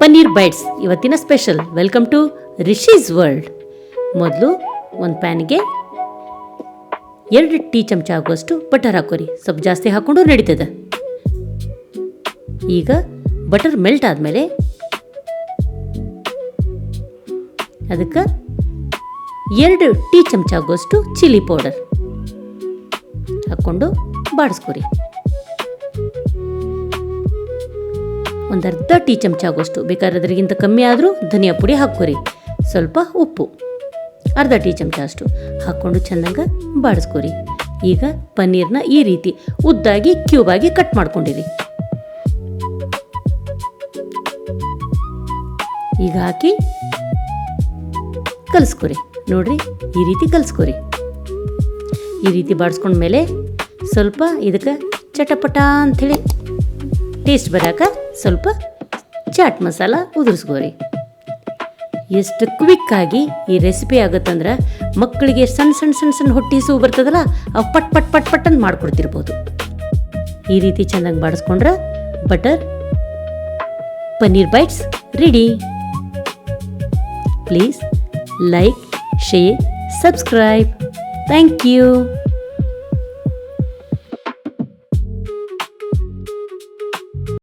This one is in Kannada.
ಪನ್ನೀರ್ ಬೈಟ್ಸ್ ಇವತ್ತಿನ special. Welcome to Rishi's world. ಮೊದಲು ಒಂದು ಪ್ಯಾನ್ಗೆ 2 ಟೀ ಚಮಚ ಆಗುವಷ್ಟು ಬಟರ್ ಹಾಕೋರಿ. ಸ್ವಲ್ಪ ಜಾಸ್ತಿ ಹಾಕ್ಕೊಂಡು ನಡೀತದೆ. ಈಗ ಬಟರ್ ಮೆಲ್ಟ್ ಆದಮೇಲೆ ಅದಕ್ಕೆ 2 ಟೀ ಚಮಚ ಆಗುವಷ್ಟು ಚಿಲ್ಲಿ ಪೌಡರ್ ಹಾಕ್ಕೊಂಡು ಬಾಡಿಸ್ಕೊರಿ. ಒಂದು ಅರ್ಧ ಟೀ ಚಮಚ ಆಗುವಷ್ಟು, ಬೇಕಾದ್ರೆ ಅದರಿಗಿಂತ ಕಮ್ಮಿ ಆದರೂ ಧನಿಯಾ ಪುಡಿ ಹಾಕ್ಕೊರಿ. ಸ್ವಲ್ಪ ಉಪ್ಪು ಅರ್ಧ ಟೀ ಚಮಚ ಅಷ್ಟು ಹಾಕ್ಕೊಂಡು ಚೆನ್ನಾಗಿ ಬಾಡಿಸ್ಕೊರಿ. ಈಗ ಪನ್ನೀರ್ನ ಈ ರೀತಿ ಉದ್ದಾಗಿ ಕ್ಯೂಬಾಗಿ ಕಟ್ ಮಾಡ್ಕೊಂಡಿರಿ. ಈಗ ಹಾಕಿ ಕಲಿಸ್ಕೊರಿ. ನೋಡ್ರಿ, ಈ ರೀತಿ ಕಲಿಸ್ಕೊರಿ. ಈ ರೀತಿ ಬಾಡಿಸ್ಕೊಂಡ್ಮೇಲೆ ಸ್ವಲ್ಪ ಇದಕ್ಕೆ ಚಟಪಟ ಅಂಥೇಳಿ ಟೇಸ್ಟ್ ಬರೋಕೆ ಸ್ವಲ್ಪ ಚಾಟ್ ಮಸಾಲ ಉದುರಿಸ್ಕೋರಿ. ಎಷ್ಟು ಕ್ವಿಕ್ಕಾಗಿ ಈ ರೆಸಿಪಿ ಆಗುತ್ತಂದ್ರೆ ಮಕ್ಕಳಿಗೆ ಸಣ್ಣ ಸಣ್ಣ ಸಣ್ಣ ಸಣ್ಣ ಹೊಟ್ಟೆ ಹಸಿವು ಬರ್ತದಲ್ಲ, ಅವು ಪಟ್ ಪಟ್ ಪಟ್ ಪಟ್ ಅಂತ ಮಾಡ್ಕೊಡ್ತಿರ್ಬೋದು. ಈ ರೀತಿ ಚೆನ್ನಾಗಿ ಬಾಡಿಸ್ಕೊಂಡ್ರೆ butter paneer bites ready. Please like, share, subscribe. Thank you.